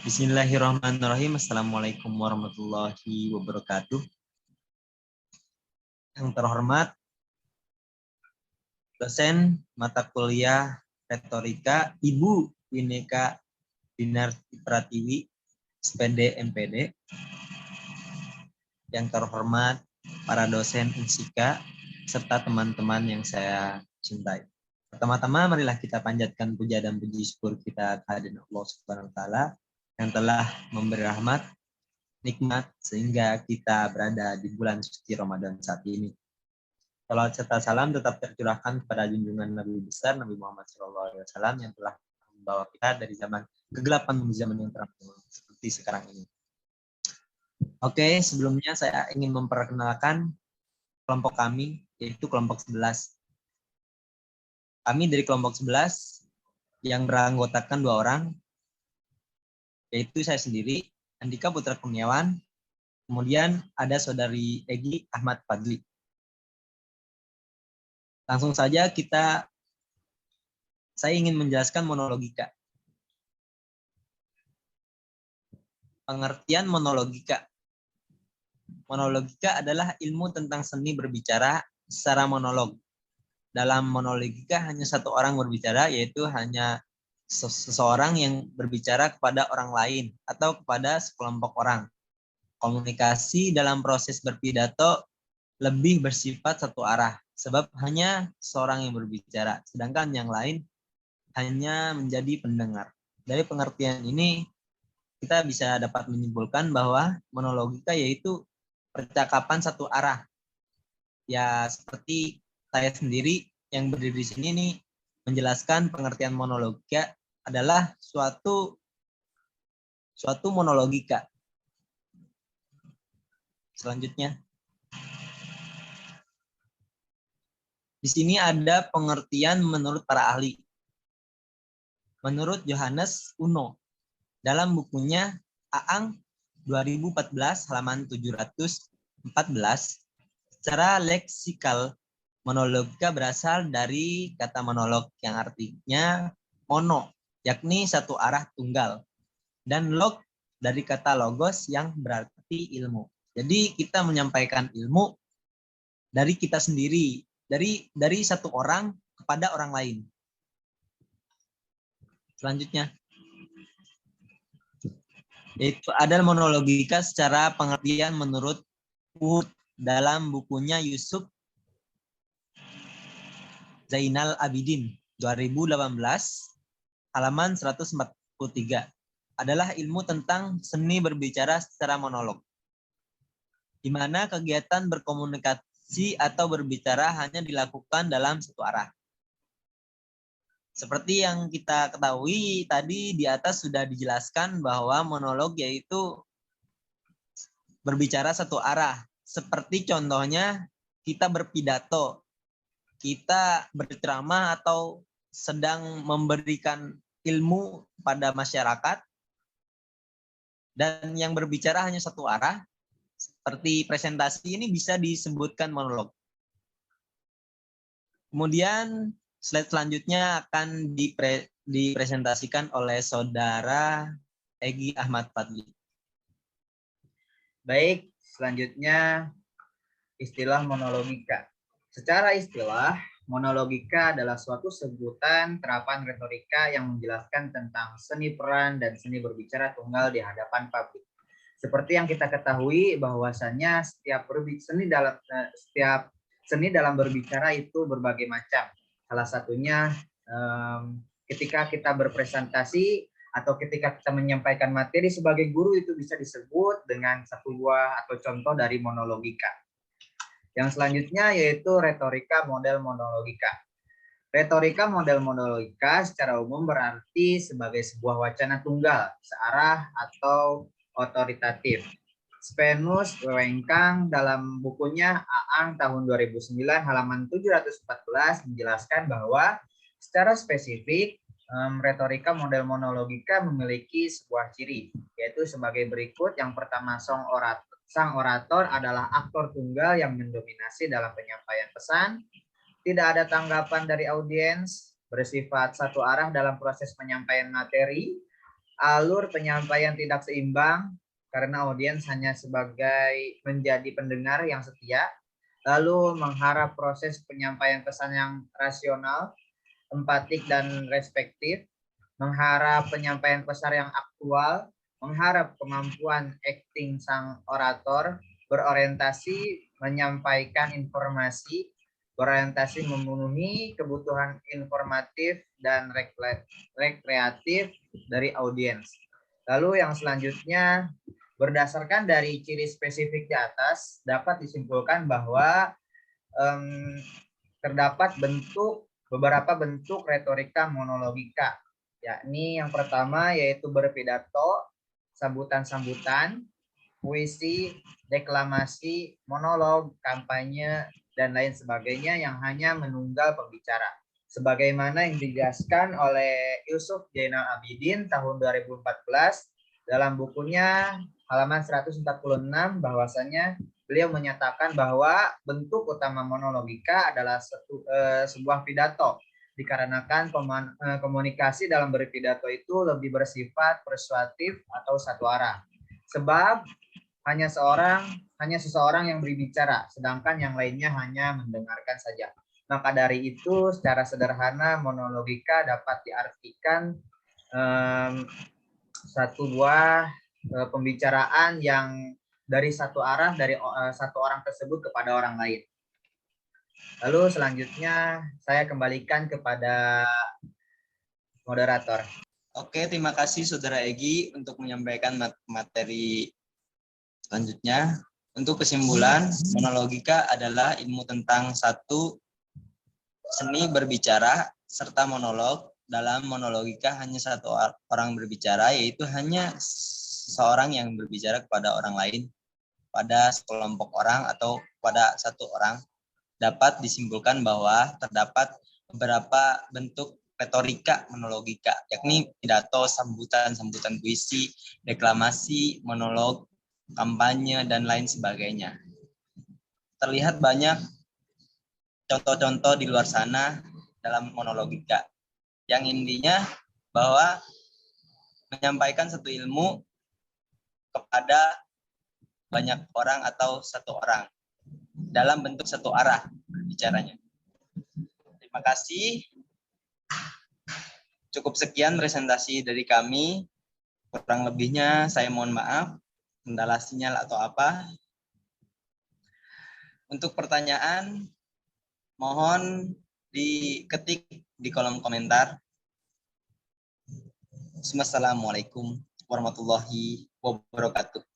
Bismillahirrahmanirrahim. Assalamualaikum warahmatullahi wabarakatuh. Yang terhormat dosen mata kuliah retorika Ibu Wineka Dinarti Pratiwi, SPD MPD. Yang terhormat para dosen Unsika serta teman-teman yang saya cintai. Pertama-tama marilah kita panjatkan puja dan puji syukur kita kehadirat Allah Subhanahu wa taala yang telah memberi rahmat, nikmat sehingga kita berada di bulan suci Ramadan saat ini. Salawat serta salam tetap tercurahkan kepada junjungan Nabi besar Nabi Muhammad SAW yang telah membawa kita dari zaman kegelapan menuju zaman yang terang seperti sekarang ini. Oke, sebelumnya saya ingin memperkenalkan kelompok kami, yaitu kelompok 11. Kami dari kelompok 11 yang beranggotakan 2 orang, yaitu saya sendiri, Andika Putra Kurniawan, kemudian ada saudari Egi Ahmad Fadli. Langsung saja saya ingin menjelaskan monologika. Pengertian monologika. Monologika adalah ilmu tentang seni berbicara secara monolog. Dalam monologika hanya satu orang berbicara, yaitu hanya seseorang yang berbicara kepada orang lain atau kepada sekelompok orang. Komunikasi dalam proses berpidato lebih bersifat satu arah, sebab hanya seorang yang berbicara, sedangkan yang lain hanya menjadi pendengar. Dari pengertian ini, kita bisa dapat menyimpulkan bahwa monologika yaitu percakapan satu arah. Ya, seperti saya sendiri yang berdiri di sini nih menjelaskan pengertian monologika adalah suatu monologika. Selanjutnya, di sini ada pengertian menurut para ahli. Menurut Johannes Uno, dalam bukunya Aang 2014 halaman 714, secara leksikal monologika berasal dari kata monolog yang artinya mono, yakni satu arah tunggal, dan log dari kata logos yang berarti ilmu. Jadi kita menyampaikan ilmu dari kita sendiri, dari satu orang kepada orang lain. Selanjutnya, yaitu ada monologika secara pengertian menurut Wood dalam bukunya Yusuf Zainal Abidin 2018 halaman 143 adalah ilmu tentang seni berbicara secara monolog, di mana kegiatan berkomunikasi atau berbicara hanya dilakukan dalam satu arah. Seperti yang kita ketahui tadi di atas sudah dijelaskan bahwa monolog yaitu berbicara satu arah. Seperti contohnya kita berpidato, kita berceramah atau sedang memberikan ilmu pada masyarakat dan yang berbicara hanya satu arah, seperti presentasi ini bisa disebutkan monolog. Kemudian slide selanjutnya akan dipresentasikan oleh saudara Egi Ahmad Fadli. Baik, selanjutnya istilah monologika. Secara istilah, monologika adalah suatu sebutan terapan retorika yang menjelaskan tentang seni peran dan seni berbicara tunggal di hadapan publik. Seperti yang kita ketahui bahwasannya setiap seni dalam berbicara itu berbagai macam. Salah satunya ketika kita berpresentasi atau ketika kita menyampaikan materi sebagai guru itu bisa disebut dengan satu buah atau contoh dari monologika. Yang selanjutnya yaitu retorika model monologika. Retorika model monologika secara umum berarti sebagai sebuah wacana tunggal, searah atau otoritatif. Spenus Wewengkang dalam bukunya Aang tahun 2009 halaman 714 menjelaskan bahwa secara spesifik retorika model monologika memiliki sebuah ciri, yaitu sebagai berikut. Yang pertama, sang orator adalah aktor tunggal yang mendominasi dalam penyampaian pesan, tidak ada tanggapan dari audiens, bersifat satu arah dalam proses penyampaian materi, alur penyampaian tidak seimbang karena audiens hanya sebagai menjadi pendengar yang setia, lalu mengharap proses penyampaian pesan yang rasional, empatik dan respektif, mengharap penyampaian pesan yang aktual, mengharap kemampuan acting sang orator, berorientasi menyampaikan informasi, berorientasi memenuhi kebutuhan informatif dan rekreatif dari audiens. Lalu yang selanjutnya, berdasarkan dari ciri spesifik di atas, dapat disimpulkan bahwa terdapat beberapa bentuk retorika monologika, yakni yang pertama yaitu berpidato, sambutan-sambutan, puisi, deklamasi, monolog, kampanye, dan lain sebagainya yang hanya menunggal pembicara. Sebagaimana yang dijelaskan oleh Yusuf Zainal Abidin tahun 2014 dalam bukunya halaman 146 bahwasanya beliau menyatakan bahwa bentuk utama monologika adalah sebuah pidato, dikarenakan komunikasi dalam berpidato itu lebih bersifat persuasif atau satu arah. Sebab hanya seseorang yang berbicara, sedangkan yang lainnya hanya mendengarkan saja. Maka dari itu, secara sederhana monologika dapat diartikan satu buah pembicaraan yang dari satu arah, dari satu orang tersebut kepada orang lain. Lalu selanjutnya saya kembalikan kepada moderator. Oke, terima kasih Saudara Egi untuk menyampaikan materi selanjutnya. Untuk kesimpulan, monologika adalah ilmu tentang satu seni berbicara serta monolog. Dalam monologika hanya satu orang berbicara, yaitu hanya seseorang yang berbicara kepada orang lain, pada sekelompok orang atau pada satu orang. Dapat disimpulkan bahwa terdapat beberapa bentuk retorika monologika, yakni pidato, sambutan puisi, deklamasi, monolog, kampanye, dan lain sebagainya. Terlihat banyak contoh-contoh di luar sana dalam monologika, yang intinya bahwa menyampaikan satu ilmu kepada banyak orang atau satu orang dalam bentuk satu arah bicaranya. Terima kasih. Cukup sekian presentasi dari kami. Kurang lebihnya saya mohon maaf, kendala sinyal atau apa. Untuk pertanyaan, mohon diketik di kolom komentar. Wassalamualaikum warahmatullahi wabarakatuh.